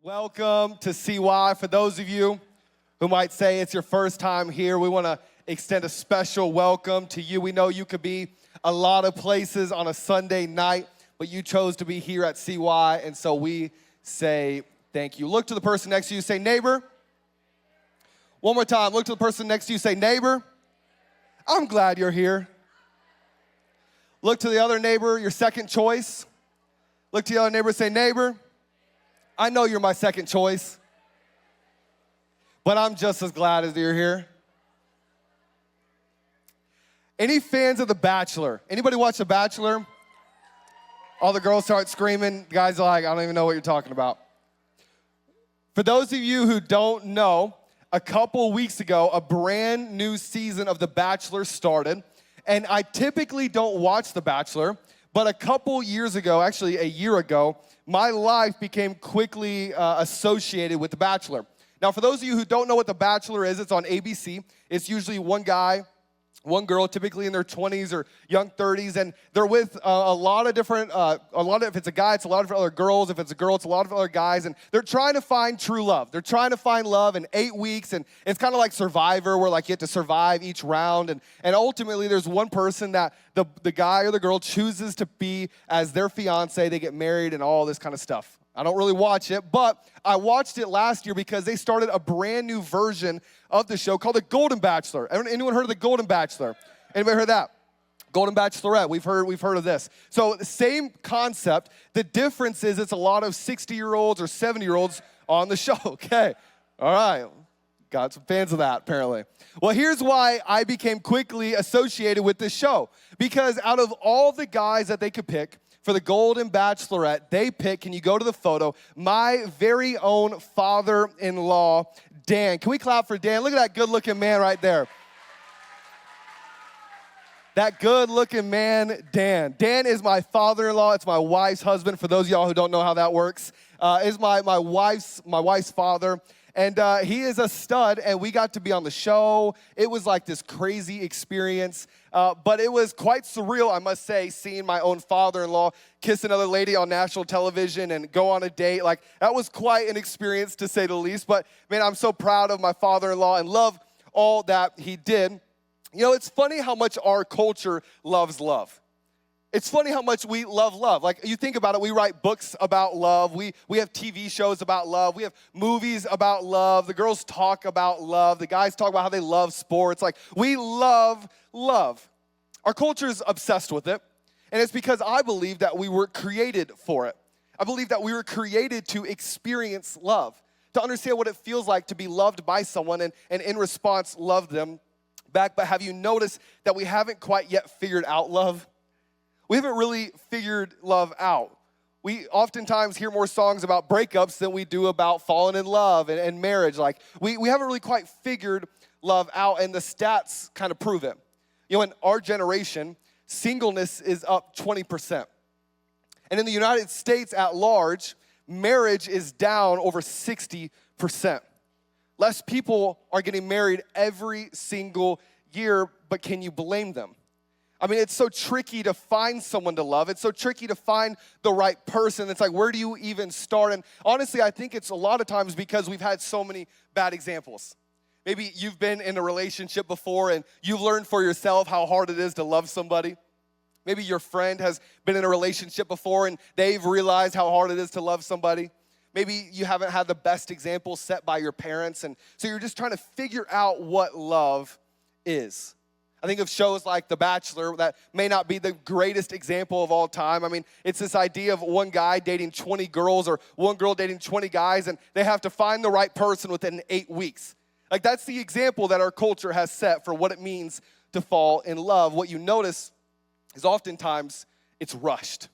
Welcome to CY. For those of you who might say it's your first time here, we want to extend a special welcome to you. We know you could be a lot of places on a Sunday night, but you chose to be here at CY, and so we say thank you. Look to the person next to you, say neighbor. One more time, look to the person next to you, say neighbor. I'm glad you're here. Look to the other neighbor, your second choice. Look to the other neighbor, say neighbor. I know you're my second choice, but I'm just as glad as you're here. Any fans of The Bachelor? Anybody watch The Bachelor? All the girls start screaming. The guys are like, I don't even know what you're talking about. For those of you who don't know, a couple weeks ago, a brand new season of The Bachelor started, and I typically don't watch The Bachelor, but a couple years ago, actually a year ago, my life became quickly associated with The Bachelor. Now, for those of you who don't know what The Bachelor is, it's on ABC. It's usually one guy, one girl, typically in their 20s or young 30s, and they're with a lot of different, if it's a guy, it's a lot of other girls. If it's a girl, it's a lot of other guys, and they're trying to find true love. They're trying to find love in 8 weeks, and it's kind of like Survivor, where like you have to survive each round, and ultimately there's one person that the guy or the girl chooses to be as their fiance. They get married and all this kind of stuff. I don't really watch it, but I watched it last year because they started a brand new version of the show called The Golden Bachelor. Anyone heard of The Golden Bachelor? Anybody heard that? Golden Bachelorette, we've heard of this. So the same concept. The difference is it's a lot of 60-year-olds or 70-year-olds on the show. Okay, all right. Got some fans of that, apparently. Well, here's why I became quickly associated with this show. Because out of all the guys that they could pick, for the Golden Bachelorette, they pick, can you go to the photo, my very own father-in-law, Dan. Can we clap for Dan? Look at that good-looking man right there. That good-looking man, Dan. Dan is my father-in-law. It's my wife's husband. For those of y'all who don't know how that works, is my wife's father. And he is a stud, and we got to be on the show. It was like this crazy experience, but it was quite surreal, I must say, seeing my own father-in-law kiss another lady on national television and go on a date. Like, that was quite an experience, to say the least. But, man, I'm so proud of my father-in-law and love all that he did. You know, it's funny how much our culture loves love. It's funny how much we love love. Like, you think about it, we write books about love. We have TV shows about love. We have movies about love. The girls talk about love. The guys talk about how they love sports. Like, we love love. Our culture is obsessed with it, and it's because I believe that we were created for it. I believe that we were created to experience love, to understand what it feels like to be loved by someone and in response, love them back. But have you noticed that we haven't quite yet figured out love? We haven't really figured love out. We oftentimes hear more songs about breakups than we do about falling in love and marriage. Like, we haven't really quite figured love out, and the stats kind of prove it. You know, in our generation, singleness is up 20%. And in the United States at large, marriage is down over 60%. Less people are getting married every single year, but can you blame them? I mean, it's so tricky to find someone to love. It's so tricky to find the right person. It's like, where do you even start? And honestly, I think it's a lot of times because we've had so many bad examples. Maybe you've been in a relationship before and you've learned for yourself how hard it is to love somebody. Maybe your friend has been in a relationship before and they've realized how hard it is to love somebody. Maybe you haven't had the best example set by your parents, and so you're just trying to figure out what love is. I think of shows like The Bachelor that may not be the greatest example of all time. I mean, it's this idea of one guy dating 20 girls or one girl dating 20 guys, and they have to find the right person within 8 weeks. Like, that's the example that our culture has set for what it means to fall in love. What you notice is oftentimes it's rushed.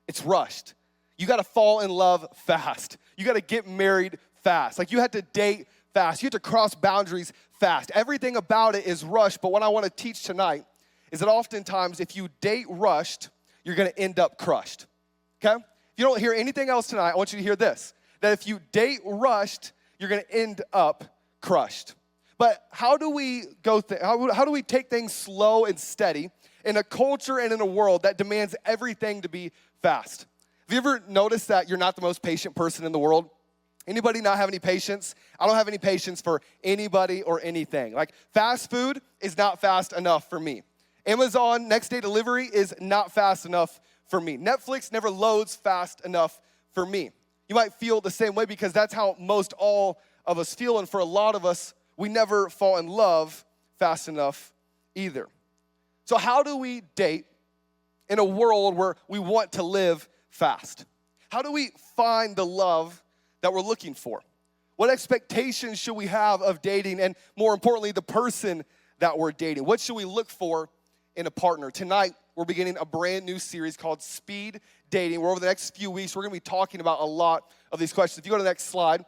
It's rushed. You got to fall in love fast. You got to get married fast. Like, you had to date fast. You have to cross boundaries fast. Everything about it is rushed, but what I want to teach tonight is that oftentimes if you date rushed, you're going to end up crushed, okay? If you don't hear anything else tonight, I want you to hear this, that if you date rushed, you're going to end up crushed. But how do we how do we take things slow and steady in a culture and in a world that demands everything to be fast? Have you ever noticed that you're not the most patient person in the world? Anybody not have any patience? I don't have any patience for anybody or anything. Like fast food is not fast enough for me. Amazon next day delivery is not fast enough for me. Netflix never loads fast enough for me. You might feel the same way because that's how most all of us feel. And for a lot of us, we never fall in love fast enough either. So how do we date in a world where we want to live fast? How do we find the love that we're looking for? What expectations should we have of dating, and more importantly, the person that we're dating? What should we look for in a partner? Tonight, we're beginning a brand new series called Speed Dating, where over the next few weeks, we're gonna be talking about a lot of these questions. If you go to the next slide,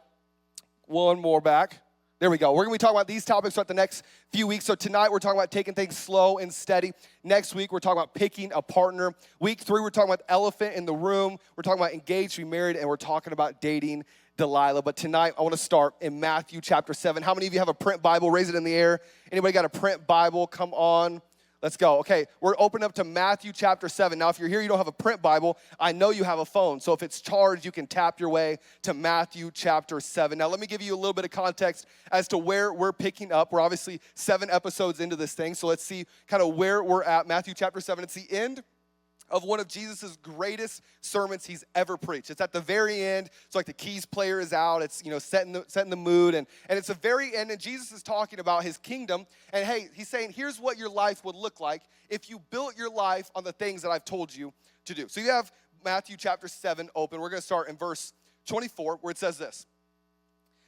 one more back. There we go. We're gonna be talking about these topics throughout the next few weeks. So tonight, we're talking about taking things slow and steady. Next week, we're talking about picking a partner. Week 3, we're talking about the elephant in the room. We're talking about engaged to be married, and we're talking about dating Delilah. But tonight, I want to start in Matthew chapter 7. How many of you have a print Bible? Raise it in the air. Anybody got a print Bible? Come on. Let's go. Okay, we're opening up to Matthew chapter 7. Now, if you're here, you don't have a print Bible, I know you have a phone. So if it's charged, you can tap your way to Matthew chapter 7. Now, let me give you a little bit of context as to where we're picking up. We're obviously 7 episodes into this thing, so let's see kind of where we're at. Matthew chapter 7, it's the end of one of Jesus' greatest sermons he's ever preached. It's at the very end. It's like the keys player is out. It's, setting the mood. And it's the very end, and Jesus is talking about his kingdom. And hey, he's saying, here's what your life would look like if you built your life on the things that I've told you to do. So you have Matthew chapter 7 open. We're going to start in verse 24, where it says this.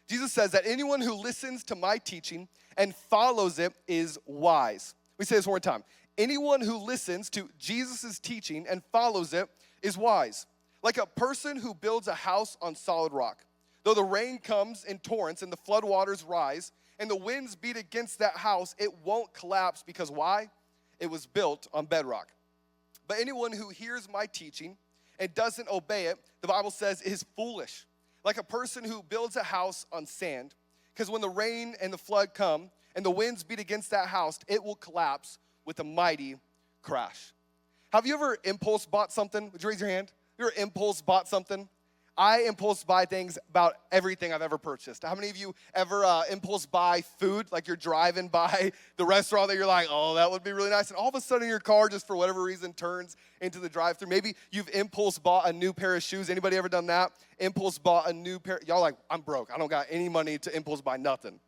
Jesus says that anyone who listens to my teaching and follows it is wise. We say this one more time. Anyone who listens to Jesus' teaching and follows it is wise, like a person who builds a house on solid rock. Though the rain comes in torrents and the floodwaters rise and the winds beat against that house, it won't collapse because why? It was built on bedrock. But anyone who hears my teaching and doesn't obey it, the Bible says, is foolish, like a person who builds a house on sand. Because when the rain and the flood come and the winds beat against that house, it will collapse with a mighty crash. Have you ever impulse bought something? Would you raise your hand? You ever impulse bought something? I impulse buy things about everything I've ever purchased. How many of you ever impulse buy food? Like you're driving by the restaurant that you're like, oh, that would be really nice. And all of a sudden your car just for whatever reason turns into the drive-thru. Maybe you've impulse bought a new pair of shoes. Anybody ever done that? Impulse bought a new pair. Y'all like, I'm broke. I don't got any money to impulse buy nothing.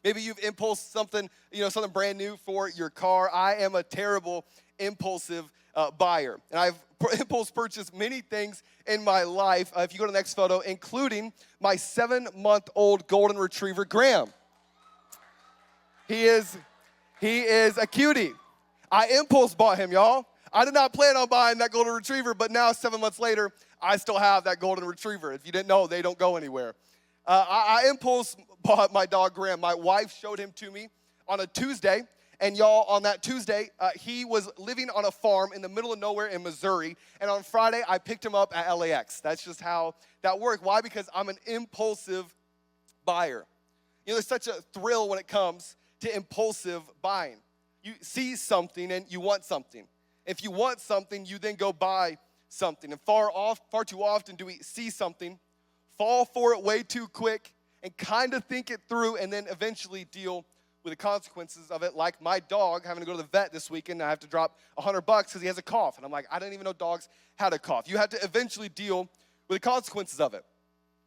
Maybe you've impulsed something, something brand new for your car. I am a terrible impulsive buyer. And I've impulse purchased many things in my life, if you go to the next photo, including my 7-month-old golden retriever, Graham. He is a cutie. I impulse bought him, y'all. I did not plan on buying that golden retriever, but now 7 months later, I still have that golden retriever. If you didn't know, they don't go anywhere. I impulse bought my dog Graham. My wife showed him to me on a Tuesday, and y'all, on that Tuesday, he was living on a farm in the middle of nowhere in Missouri, and on Friday, I picked him up at LAX. That's just how that worked. Why? Because I'm an impulsive buyer. There's such a thrill when it comes to impulsive buying. You see something and you want something. If you want something, you then go buy something. And far too often do we see something, fall for it way too quick, and kind of think it through, and then eventually deal with the consequences of it, like my dog having to go to the vet this weekend, and I have to drop $100 because he has a cough. And I'm like, I didn't even know dogs had a cough. You have to eventually deal with the consequences of it.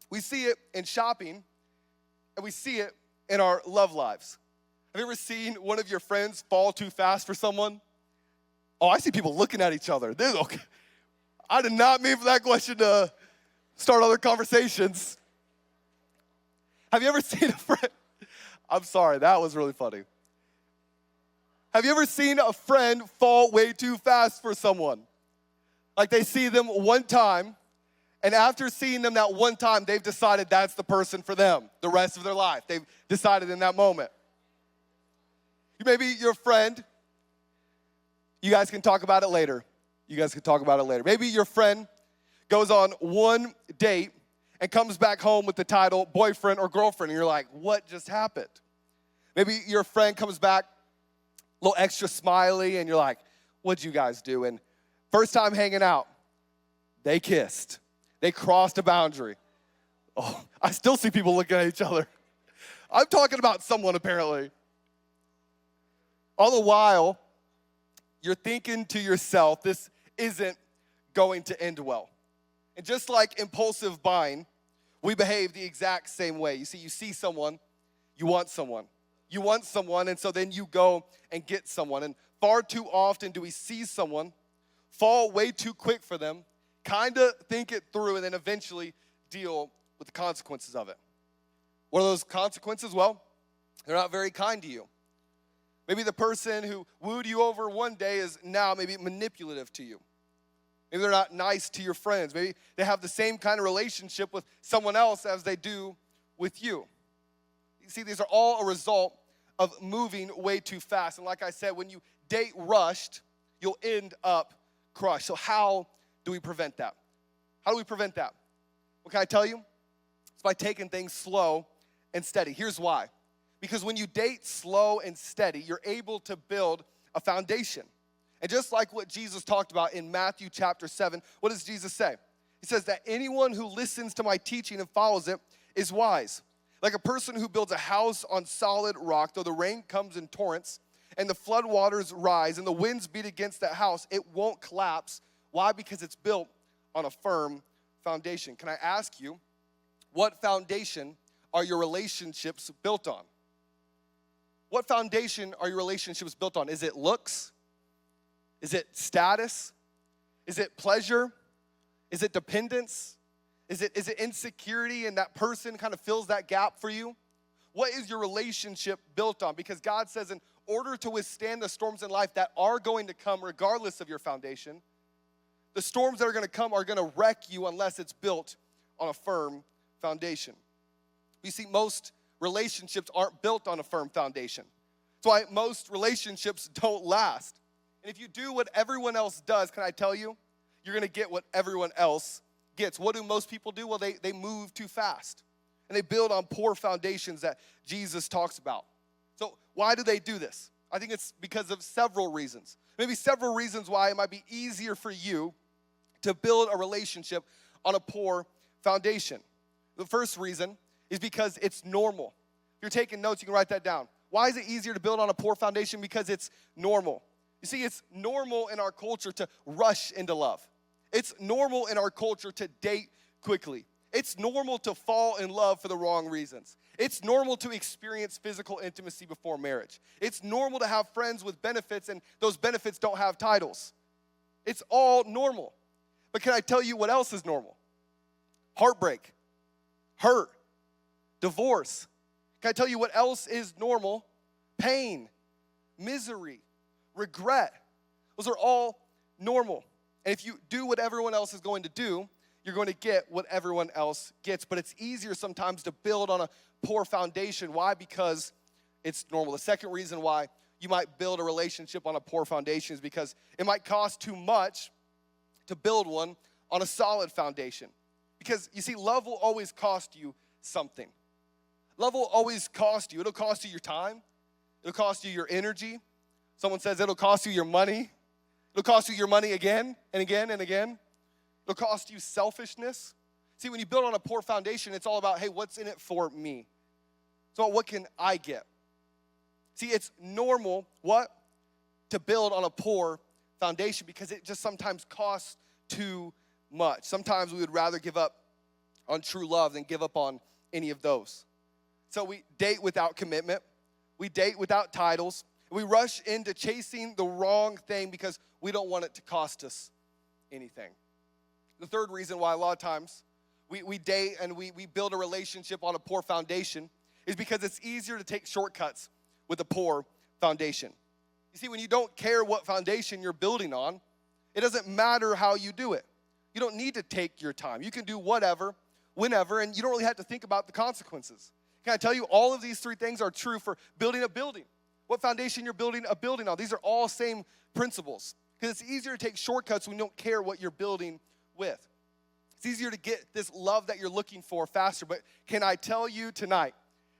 We see it in shopping, and we see it in our love lives. Have you ever seen one of your friends fall too fast for someone? Oh, I see people looking at each other. Okay. I did not mean for that question to start other conversations. Have you ever seen a friend? I'm sorry, that was really funny. Have you ever seen a friend fall way too fast for someone? Like they see them one time, and after seeing them that one time, they've decided that's the person for them the rest of their life. They've decided in that moment. Maybe your friend, you guys can talk about it later. Maybe your friend goes on one date and comes back home with the title boyfriend or girlfriend, and you're like, what just happened? Maybe your friend comes back a little extra smiley, and you're like, what'd you guys do? And first time hanging out, they kissed. They crossed a boundary. Oh, I still see people looking at each other. I'm talking about someone apparently. All the while, you're thinking to yourself, this isn't going to end well. And just like impulsive buying, we behave the exact same way. You see someone, you want someone. You want someone, and so then you go and get someone. And far too often do we see someone, fall way too quick for them, kind of think it through, and then eventually deal with the consequences of it. What are those consequences? Well, they're not very kind to you. Maybe the person who wooed you over one day is now maybe manipulative to you. Maybe they're not nice to your friends. Maybe they have the same kind of relationship with someone else as they do with you. You see, these are all a result of moving way too fast. And like I said, when you date rushed, you'll end up crushed. So how do we prevent that? How do we prevent that? What can I tell you? It's by taking things slow and steady. Here's why. Because when you date slow and steady, you're able to build a foundation. And just like what Jesus talked about in Matthew chapter 7, what does Jesus say? He says that anyone who listens to my teaching and follows it is wise. Like a person who builds a house on solid rock, though the rain comes in torrents and the flood waters rise and the winds beat against that house, it won't collapse. Why? Because it's built on a firm foundation. Can I ask you, what foundation are your relationships built on? What foundation are your relationships built on? Is it looks? Is it status? Is it pleasure? Is it dependence? Is it insecurity and that person kind of fills that gap for you? What is your relationship built on? Because God says in order to withstand the storms in life that are going to come regardless of your foundation, the storms that are going to come are going to wreck you unless it's built on a firm foundation. You see, most relationships aren't built on a firm foundation. That's why most relationships don't last. And if you do what everyone else does, can I tell you, you're going to get what everyone else gets. What do most people do? Well, they move too fast. And they build on poor foundations that Jesus talks about. So why do they do this? I think it's because of several reasons. Maybe several reasons why it might be easier for you to build a relationship on a poor foundation. The first reason is because it's normal. If you're taking notes, you can write that down. Why is it easier to build on a poor foundation? Because it's normal. You see, it's normal in our culture to rush into love. It's normal in our culture to date quickly. It's normal to fall in love for the wrong reasons. It's normal to experience physical intimacy before marriage. It's normal to have friends with benefits and those benefits don't have titles. It's all normal. But can I tell you what else is normal? Heartbreak, hurt, divorce. Can I tell you what else is normal? Pain, misery, regret. Those are all normal. And if you do what everyone else is going to do, you're going to get what everyone else gets. But it's easier sometimes to build on a poor foundation. Why? Because it's normal. The second reason why you might build a relationship on a poor foundation is because it might cost too much to build one on a solid foundation. Because you see, love will always cost you something. Love will always cost you. It'll cost you your time. It'll cost you your energy. Someone says it'll cost you your money. It'll cost you your money again and again and again. It'll cost you selfishness. See, when you build on a poor foundation, it's all about, hey, what's in it for me? So what can I get? See, it's normal, what? To build on a poor foundation because it just sometimes costs too much. Sometimes we would rather give up on true love than give up on any of those. So we date without commitment. We date without titles. We rush into chasing the wrong thing because we don't want it to cost us anything. The third reason why a lot of times we date and we build a relationship on a poor foundation is because it's easier to take shortcuts with a poor foundation. You see, when you don't care what foundation you're building on, it doesn't matter how you do it. You don't need to take your time. You can do whatever, whenever, and you don't really have to think about the consequences. Can I tell you, all of these three things are true for building a building. What foundation you're building a building on. These are all same principles. Because it's easier to take shortcuts when you don't care what you're building with. It's easier to get this love that you're looking for faster. But can I tell you tonight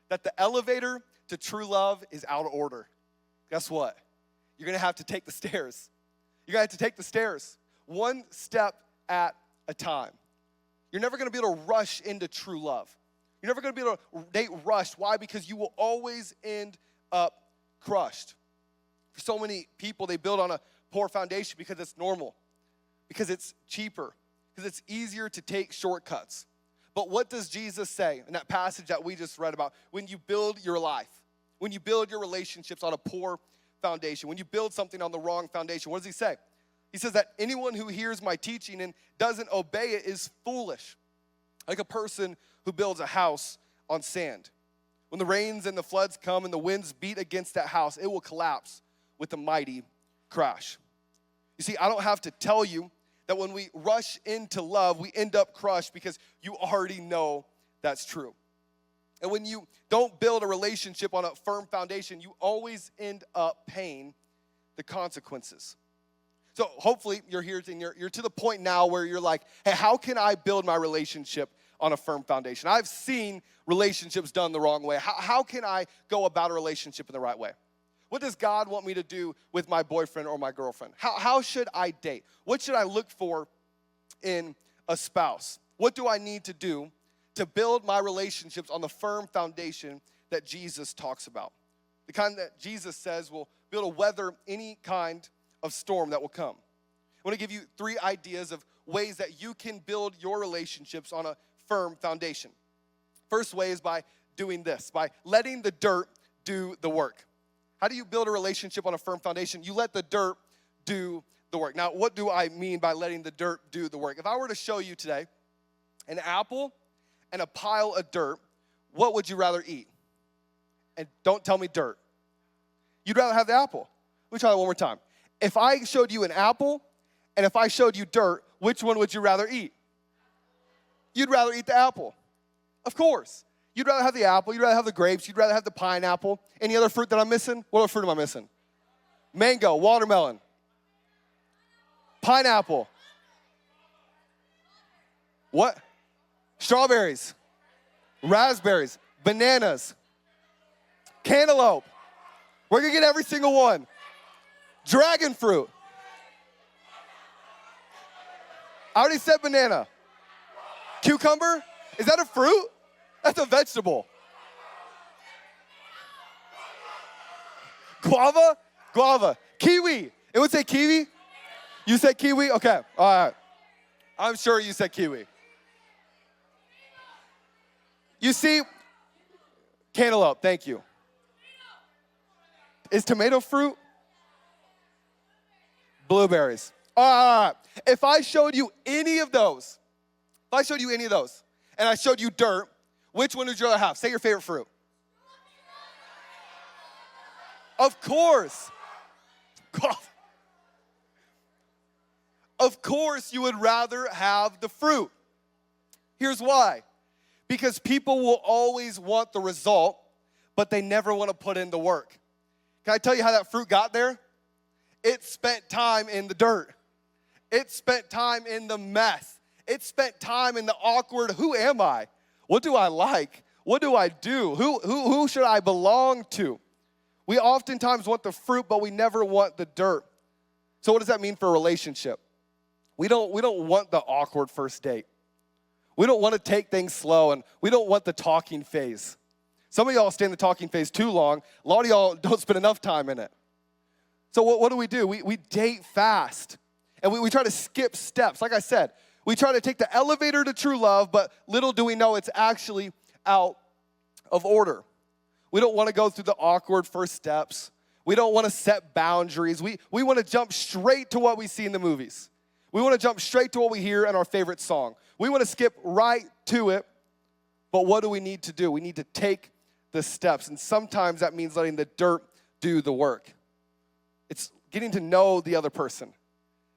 that the elevator to true love is out of order? Guess what? You're going to have to take the stairs. You're going to have to take the stairs one step at a time. You're never going to be able to rush into true love. You're never going to be able to date rushed. Why? Because you will always end up crushed. For so many people, they build on a poor foundation because it's normal, because it's cheaper, because it's easier to take shortcuts. But what does Jesus say in that passage that we just read about? When you build your life, when you build your relationships on a poor foundation, when you build something on the wrong foundation, what does he say? He says that anyone who hears my teaching and doesn't obey it is foolish, like a person who builds a house on sand. When the rains and the floods come and the winds beat against that house, it will collapse with a mighty crash. You see, I don't have to tell you that when we rush into love, we end up crushed because you already know that's true. And when you don't build a relationship on a firm foundation, you always end up paying the consequences. So hopefully you're here and you're to the point now where you're like, hey, how can I build my relationship on a firm foundation? I've seen relationships done the wrong way. How can I go about a relationship in the right way? What does God want me to do with my boyfriend or my girlfriend? How should I date? What should I look for in a spouse? What do I need to do to build my relationships on the firm foundation that Jesus talks about? The kind that Jesus says will be able to weather any kind of storm that will come. I want to give you 3 ideas of ways that you can build your relationships on a firm foundation. First way is by doing this, by letting the dirt do the work. How do you build a relationship on a firm foundation? You let the dirt do the work. Now, what do I mean by letting the dirt do the work? If I were to show you today an apple and a pile of dirt, what would you rather eat? And don't tell me dirt. You'd rather have the apple. Let me try that one more time. If I showed you an apple and if I showed you dirt, which one would you rather eat? You'd rather eat the apple. Of course. You'd rather have the apple. You'd rather have the grapes. You'd rather have the pineapple. Any other fruit that I'm missing? What other fruit am I missing? Mango, watermelon, pineapple. What? Strawberries, raspberries, bananas, cantaloupe. We're going to get every single one. Dragon fruit. I already said banana. Cucumber? Is that a fruit? That's a vegetable. Guava? Guava. Kiwi. It would say kiwi? You said kiwi? Okay. All right. I'm sure you said kiwi. You see, cantaloupe. Thank you. Is tomato fruit? Blueberries. All right. If I showed you any of those, and I showed you dirt, which one would you rather have? Say your favorite fruit. Of course. Of course you would rather have the fruit. Here's why. Because people will always want the result, but they never want to put in the work. Can I tell you how that fruit got there? It spent time in the dirt. It spent time in the mess. It spent time in the awkward, who am I? What do I like? What do I do? Who should I belong to? We oftentimes want the fruit, but we never want the dirt. So what does that mean for a relationship? We don't want the awkward first date. We don't want to take things slow, and we don't want the talking phase. Some of y'all stay in the talking phase too long. A lot of y'all don't spend enough time in it. So what do? We date fast, and we try to skip steps. Like I said, we try to take the elevator to true love, but little do we know it's actually out of order. We don't want to go through the awkward first steps. We don't want to set boundaries. We want to jump straight to what we see in the movies. We want to jump straight to what we hear in our favorite song. We want to skip right to it, but what do we need to do? We need to take the steps, and sometimes that means letting the dirt do the work. It's getting to know the other person.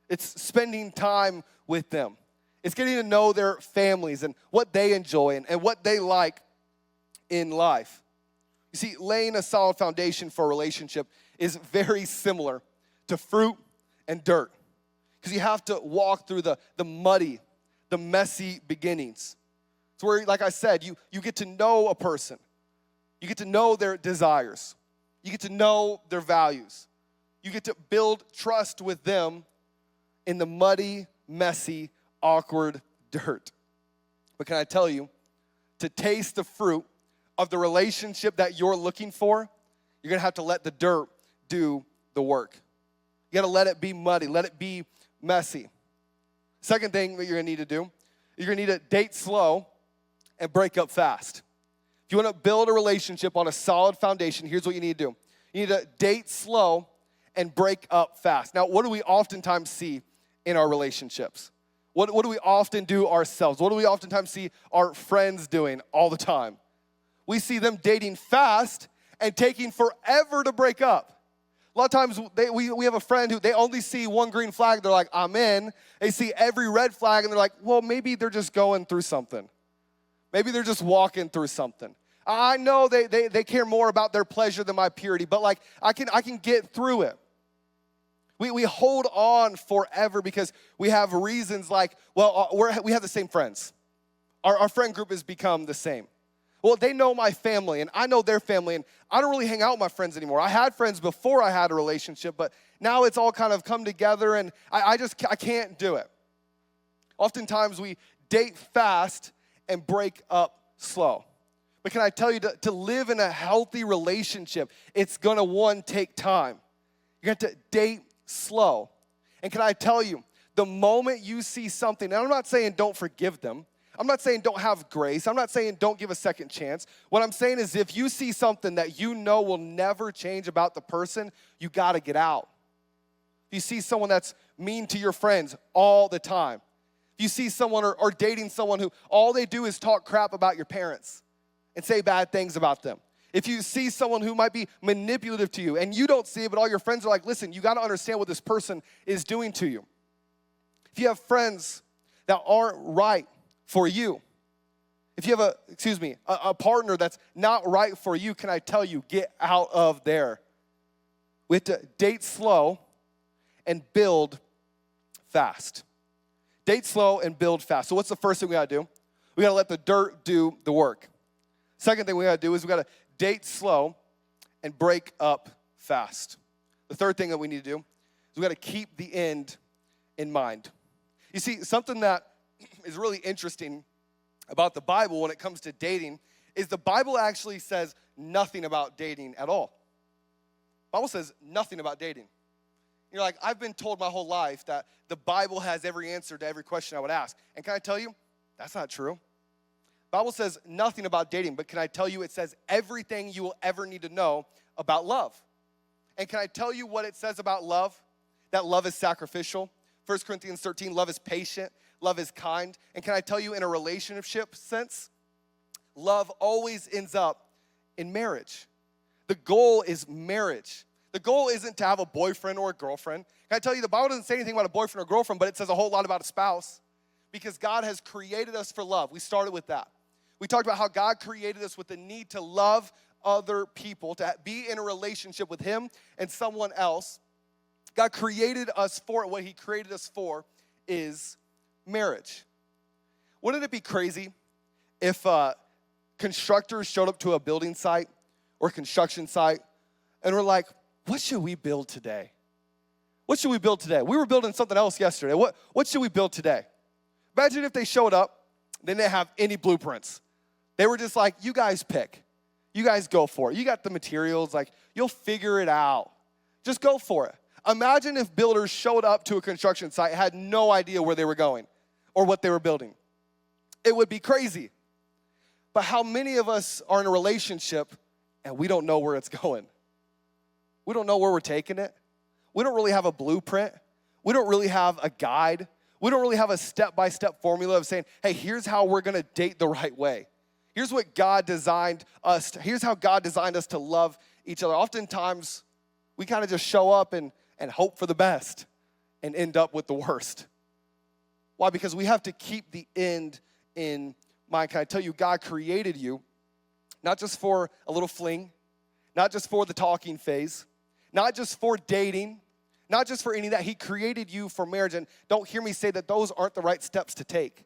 It's spending time with them. It's getting to know their families and what they enjoy and what they like in life. You see, laying a solid foundation for a relationship is very similar to fruit and dirt, because you have to walk through the muddy, the messy beginnings. It's where, like I said, you get to know a person. You get to know their desires. You get to know their values. You get to build trust with them in the muddy, messy, awkward dirt. But can I tell you, to taste the fruit of the relationship that you're looking for, you're gonna have to let the dirt do the work. You gotta let it be muddy, let it be messy. Second thing that you're gonna need to do, you're gonna need to date slow and break up fast. If you wanna build a relationship on a solid foundation, here's what you need to do. You need to date slow and break up fast. Now, what do we oftentimes see in our relationships? What do we often do ourselves? What do we oftentimes see our friends doing all the time? We see them dating fast and taking forever to break up. A lot of times we have a friend who they only see one green flag, they're like, I'm in. They see every red flag and they're like, well, maybe they're just going through something. Maybe they're just walking through something. I know they care more about their pleasure than my purity, but like I can get through it. We hold on forever because we have reasons like, well, we have the same friends. Our friend group has become the same. Well, they know my family, and I know their family, and I don't really hang out with my friends anymore. I had friends before I had a relationship, but now it's all kind of come together, and I can't do it. Oftentimes, we date fast and break up slow. But can I tell you, to live in a healthy relationship, it's going to, one, take time. You're going to date slow. And can I tell you, the moment you see something, and I'm not saying don't forgive them. I'm not saying don't have grace. I'm not saying don't give a second chance. What I'm saying is if you see something that you know will never change about the person, you got to get out. If you see someone that's mean to your friends all the time, if you see someone or dating someone who all they do is talk crap about your parents and say bad things about them. If you see someone who might be manipulative to you and you don't see it, but all your friends are like, listen, you got to understand what this person is doing to you. If you have friends that aren't right for you, if you have a partner that's not right for you, can I tell you, get out of there. We have to date slow and build fast. Date slow and build fast. So what's the first thing we got to do? We got to let the dirt do the work. Second thing we got to do is we got to date slow and break up fast. The third thing that we need to do is we got to keep the end in mind. You see, something that is really interesting about the Bible when it comes to dating is the Bible actually says nothing about dating at all. The Bible says nothing about dating. You're like, I've been told my whole life that the Bible has every answer to every question I would ask. And can I tell you, that's not true. The Bible says nothing about dating, but can I tell you it says everything you will ever need to know about love. And can I tell you what it says about love? That love is sacrificial. 1 Corinthians 13, love is patient, love is kind. And can I tell you in a relationship sense, love always ends up in marriage. The goal is marriage. The goal isn't to have a boyfriend or a girlfriend. Can I tell you, the Bible doesn't say anything about a boyfriend or girlfriend, but it says a whole lot about a spouse because God has created us for love. We started with that. We talked about how God created us with the need to love other people, to be in a relationship with Him and someone else. God created us for it. What He created us for is marriage. Wouldn't it be crazy if constructors showed up to a building site or a construction site and were like, what should we build today? What should we build today? We were building something else yesterday. What should we build today? Imagine if they showed up, they didn't have any blueprints. They were just like, you guys pick. You guys go for it. You got the materials, like, you'll figure it out. Just go for it. Imagine if builders showed up to a construction site, had no idea where they were going or what they were building. It would be crazy. But how many of us are in a relationship and we don't know where it's going? We don't know where we're taking it. We don't really have a blueprint. We don't really have a guide. We don't really have a step-by-step formula of saying, hey, here's how we're going to date the right way. Here's what God designed us to, here's how God designed us to love each other. Oftentimes, we kind of just show up and hope for the best and end up with the worst. Why? Because we have to keep the end in mind. Can I tell you, God created you not just for a little fling, not just for the talking phase, not just for dating, not just for any of that. He created you for marriage. And don't hear me say that those aren't the right steps to take.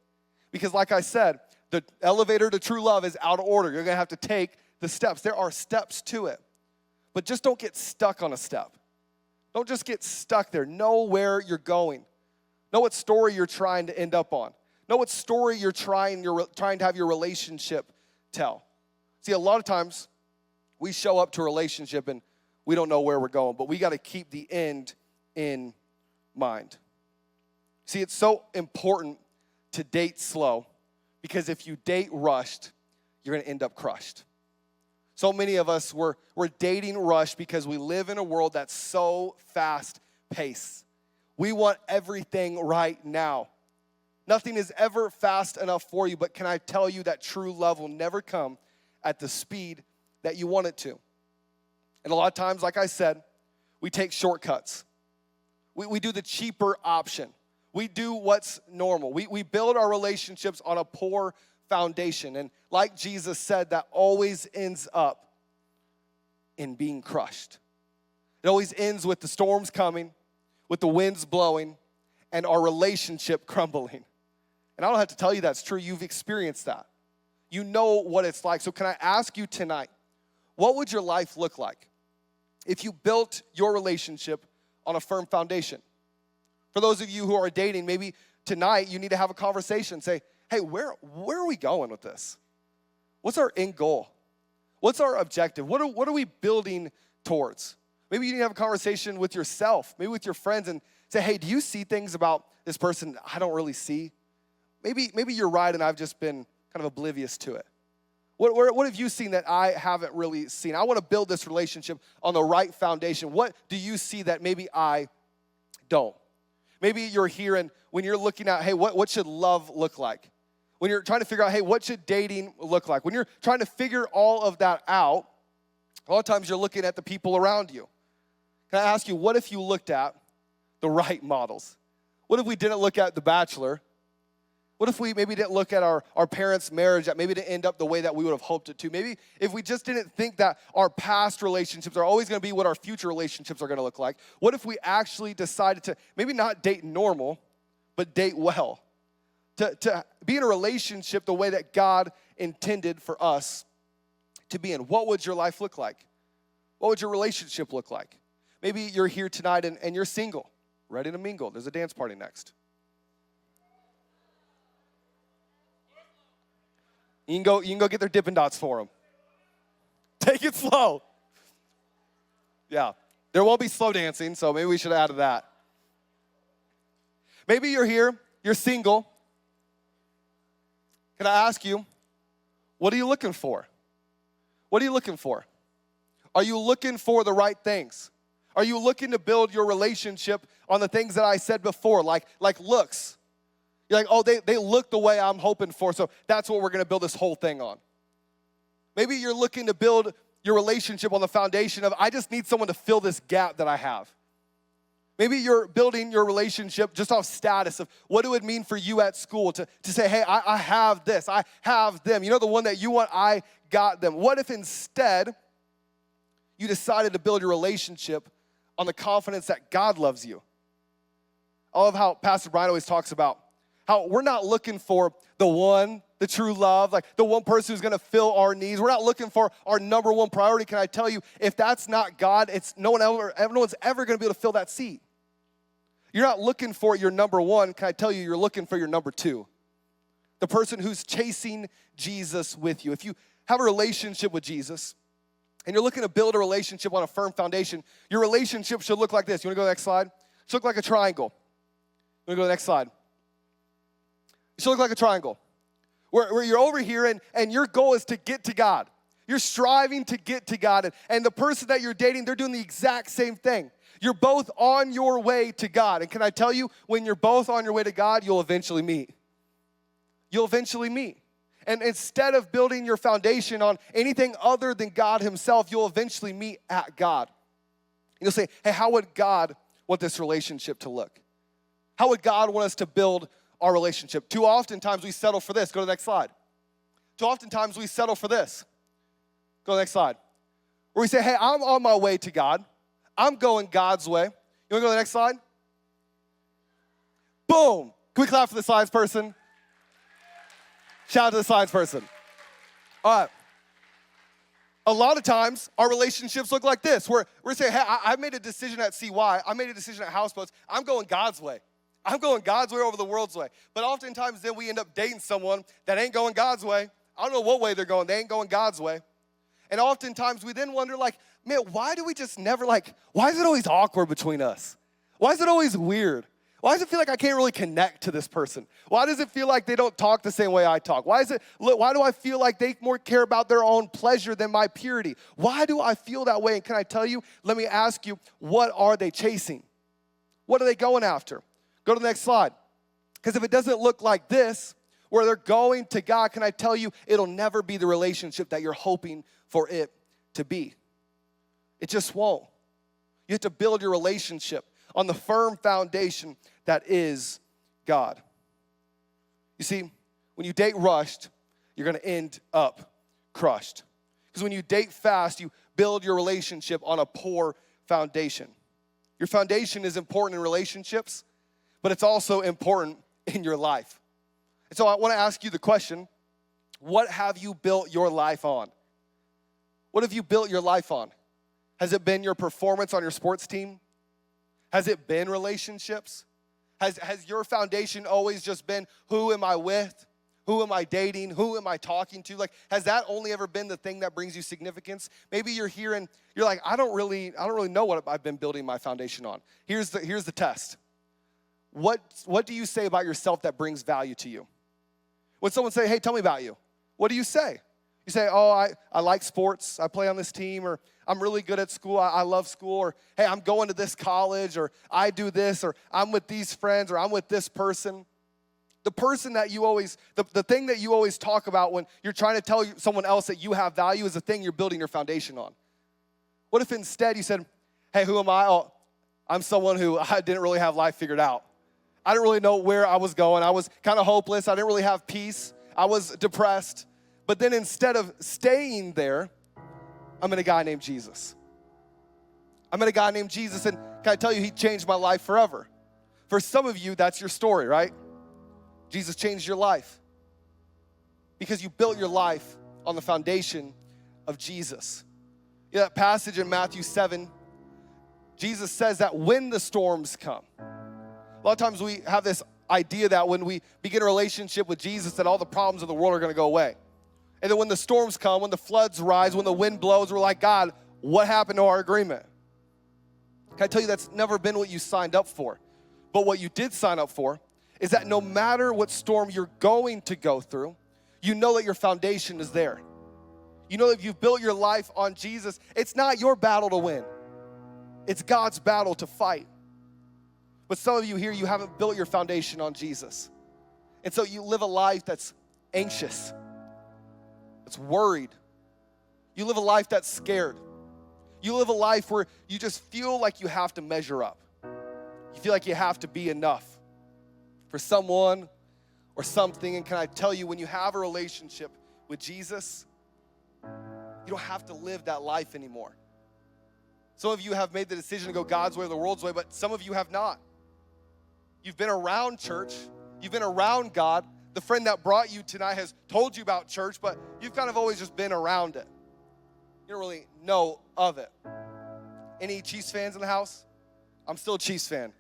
Because like I said, the elevator to true love is out of order. You're going to have to take the steps. There are steps to it. But just don't get stuck on a step. Don't just get stuck there. Know where you're going. Know what story you're trying to end up on. Know what story you're trying to have your relationship tell. See, a lot of times we show up to a relationship and we don't know where we're going, but we got to keep the end in mind. See, it's so important to date slow because if you date rushed, you're going to end up crushed. So many of us, we're dating rushed because we live in a world that's so fast-paced. We want everything right now. Nothing is ever fast enough for you, but can I tell you that true love will never come at the speed that you want it to. And a lot of times, like I said, we take shortcuts. We do the cheaper option. We do what's normal. We build our relationships on a poor foundation. And like Jesus said, that always ends up in being crushed. It always ends with the storms coming, with the winds blowing, and our relationship crumbling. And I don't have to tell you that's true. You've experienced that. You know what it's like. So can I ask you tonight, what would your life look like if you built your relationship on a firm foundation? For those of you who are dating, maybe tonight you need to have a conversation. Say, hey, where are we going with this? What's our end goal? What's our objective? What are we building towards? Maybe you need to have a conversation with yourself, maybe with your friends, and say, hey, do you see things about this person I don't really see? Maybe you're right and I've just been kind of oblivious to it. What have you seen that I haven't really seen? I want to build this relationship on the right foundation. What do you see that maybe I don't? Maybe you're here and when you're looking at, hey, what should love look like? When you're trying to figure out, hey, what should dating look like? When you're trying to figure all of that out, a lot of times you're looking at the people around you. Can I ask you, what if you looked at the right models? What if we didn't look at The Bachelor? What if we maybe didn't look at our parents' marriage that maybe didn't end up the way that we would have hoped it to? Maybe if we just didn't think that our past relationships are always going to be what our future relationships are going to look like? What if we actually decided to maybe not date normal, but date well? To be in a relationship the way that God intended for us to be in. What would your life look like? What would your relationship look like? Maybe you're here tonight and you're single, ready to mingle. There's a dance party next. You can go get their Dippin' Dots for them. Take it slow. Yeah, there won't be slow dancing, so maybe we should add to that. Maybe you're here, you're single. Can I ask you, what are you looking for? What are you looking for? Are you looking for the right things? Are you looking to build your relationship on the things that I said before, like looks? You're like, oh, they look the way I'm hoping for, so that's what we're going to build this whole thing on. Maybe you're looking to build your relationship on the foundation of, I just need someone to fill this gap that I have. Maybe you're building your relationship just off status of what it would mean for you at school to say, hey, I have this, I have them. You know the one that you want, I got them. What if instead you decided to build your relationship on the confidence that God loves you? I love how Pastor Brian always talks about how we're not looking for the one, the true love, like the one person who's going to fill our needs. We're not looking for our number one priority. Can I tell you, if that's not God, no one's ever going to be able to fill that seat. You're not looking for your number one. Can I tell you, you're looking for your number two. The person who's chasing Jesus with you. If you have a relationship with Jesus and you're looking to build a relationship on a firm foundation, your relationship should look like this. You want to go to the next slide? It should look like a triangle. You want to go to the next slide? It should look like a triangle where you're over here and your goal is to get to God. You're striving to get to God. And the person that you're dating, they're doing the exact same thing. You're both on your way to God. And can I tell you, when you're both on your way to God, you'll eventually meet. You'll eventually meet. And instead of building your foundation on anything other than God himself, you'll eventually meet at God. You'll say, hey, how would God want this relationship to look? How would God want us to build our relationship? Too often times we settle for this. Go to the next slide. Too often times we settle for this. Go to the next slide. Where we say, hey, I'm on my way to God. I'm going God's way. You want to go to the next slide? Boom. Can we clap for the science person? Shout out to the science person. All right. A lot of times, our relationships look like this. We're saying, hey, I made a decision at CY. I made a decision at Houseboats. I'm going God's way. I'm going God's way over the world's way. But oftentimes then we end up dating someone that ain't going God's way. I don't know what way they're going. They ain't going God's way. And oftentimes we then wonder like, man, why do we just never why is it always awkward between us? Why is it always weird? Why does it feel like I can't really connect to this person? Why does it feel like they don't talk the same way I talk? Why do I feel like they more care about their own pleasure than my purity? Why do I feel that way? And can I tell you, let me ask you, what are they chasing? What are they going after? Go to the next slide. Because if it doesn't look like this, where they're going to God, can I tell you, it'll never be the relationship that you're hoping for it to be. It just won't. You have to build your relationship on the firm foundation that is God. You see, when you date rushed, you're going to end up crushed. Because when you date fast, you build your relationship on a poor foundation. Your foundation is important in relationships, but it's also important in your life. And so I want to ask you the question, what have you built your life on? What have you built your life on? Has it been your performance on your sports team? Has it been relationships? Has your foundation always just been, who am I with? Who am I dating? Who am I talking to? Has that only ever been the thing that brings you significance? Maybe you're here and you're like, I don't really know what I've been building my foundation on. Here's the test. What do you say about yourself that brings value to you? When someone say, hey, tell me about you, what do you say? You say, oh, I like sports, I play on this team, or I'm really good at school, I love school, or hey, I'm going to this college, or I do this, or I'm with these friends, or I'm with this person. The person that you always, the thing that you always talk about when you're trying to tell someone else that you have value is the thing you're building your foundation on. What if instead you said, hey, who am I? Oh, I'm someone who I didn't really have life figured out. I didn't really know where I was going. I was kind of hopeless. I didn't really have peace. I was depressed. But then instead of staying there, I met a guy named Jesus. I met a guy named Jesus, and can I tell you, he changed my life forever. For some of you, that's your story, right? Jesus changed your life because you built your life on the foundation of Jesus. You know that passage in Matthew 7, Jesus says that when the storms come, a lot of times we have this idea that when we begin a relationship with Jesus that all the problems of the world are going to go away. And then when the storms come, when the floods rise, when the wind blows, we're like, God, what happened to our agreement? Can I tell you that's never been what you signed up for? But what you did sign up for is that no matter what storm you're going to go through, you know that your foundation is there. You know that if you've built your life on Jesus, it's not your battle to win. It's God's battle to fight. But some of you here, you haven't built your foundation on Jesus. And so you live a life that's anxious, that's worried. You live a life that's scared. You live a life where you just feel like you have to measure up. You feel like you have to be enough for someone or something. And can I tell you, when you have a relationship with Jesus, you don't have to live that life anymore. Some of you have made the decision to go God's way or the world's way, but some of you have not. You've been around church. You've been around God. The friend that brought you tonight has told you about church, but you've kind of always just been around it. You don't really know of it. Any Chiefs fans in the house? I'm still a Chiefs fan.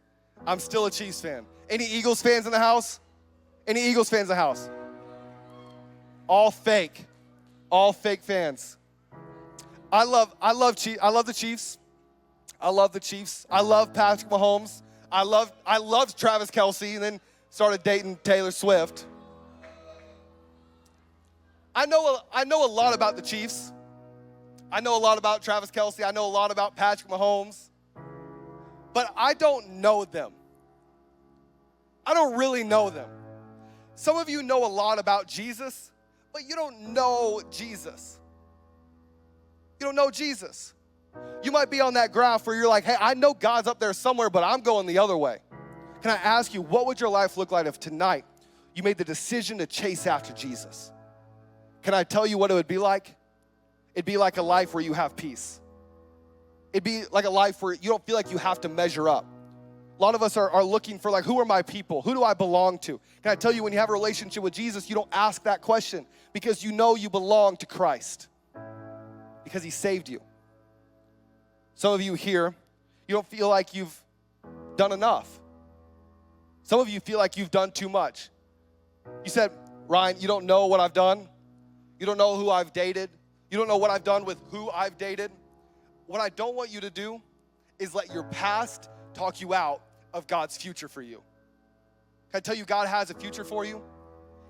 I'm still a Chiefs fan. Any Eagles fans in the house? Any Eagles fans in the house? All fake. All fake fans. I love the Chiefs. I love the Chiefs. I love Patrick Mahomes. I loved Travis Kelce and then started dating Taylor Swift. I know a lot about the Chiefs. I know a lot about Travis Kelce. I know a lot about Patrick Mahomes. But I don't know them. I don't really know them. Some of you know a lot about Jesus, but you don't know Jesus. You don't know Jesus. You might be on that graph where you're like, hey, I know God's up there somewhere, but I'm going the other way. Can I ask you, what would your life look like if tonight you made the decision to chase after Jesus? Can I tell you what it would be like? It'd be like a life where you have peace. It'd be like a life where you don't feel like you have to measure up. A lot of us are looking for who are my people? Who do I belong to? Can I tell you, when you have a relationship with Jesus, you don't ask that question because you know you belong to Christ because he saved you. Some of you here, you don't feel like you've done enough. Some of you feel like you've done too much. You said, Ryan, you don't know what I've done. You don't know who I've dated. You don't know what I've done with who I've dated. What I don't want you to do is let your past talk you out of God's future for you. Can I tell you God has a future for you?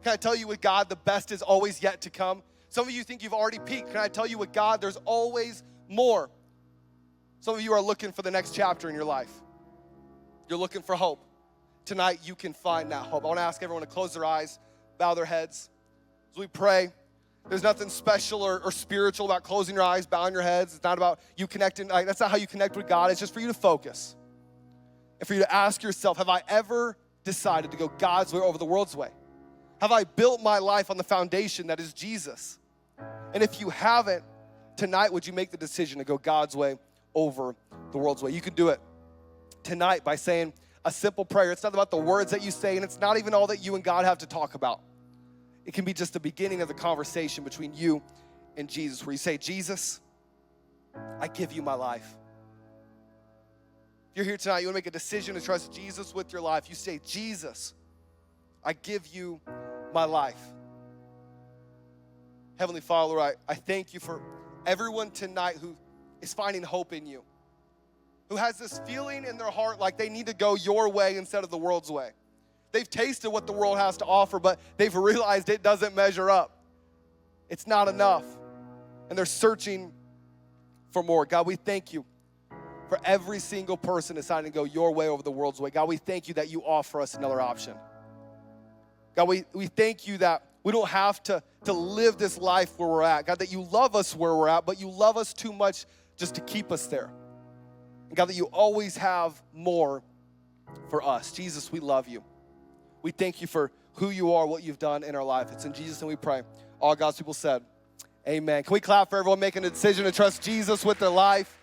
Can I tell you with God the best is always yet to come? Some of you think you've already peaked. Can I tell you with God there's always more? Some of you are looking for the next chapter in your life. You're looking for hope. Tonight you can find that hope. I want to ask everyone to close their eyes, bow their heads. As we pray, there's nothing special or spiritual about closing your eyes, bowing your heads. It's not about you connecting. That's not how you connect with God. It's just for you to focus. And for you to ask yourself, have I ever decided to go God's way over the world's way? Have I built my life on the foundation that is Jesus? And if you haven't, tonight would you make the decision to go God's way over the world's way? You can do it tonight by saying a simple prayer. It's not about the words that you say, and it's not even all that you and God have to talk about. It can be just the beginning of the conversation between you and Jesus, where you say, Jesus, I give you my life. If you're here tonight, you want to make a decision to trust Jesus with your life. You say, Jesus, I give you my life. Heavenly Father, I thank you for everyone tonight who is finding hope in you, who has this feeling in their heart like they need to go your way instead of the world's way. They've tasted what the world has to offer, but they've realized it doesn't measure up. It's not enough. And they're searching for more. God, we thank you for every single person deciding to go your way over the world's way. God, we thank you that you offer us another option. God, we thank you that we don't have to live this life where we're at. God, that you love us where we're at, but you love us too much just to keep us there. And God, that you always have more for us. Jesus, we love you. We thank you for who you are, what you've done in our life. It's in Jesus' name we pray. All God's people said, amen. Can we clap for everyone making a decision to trust Jesus with their life?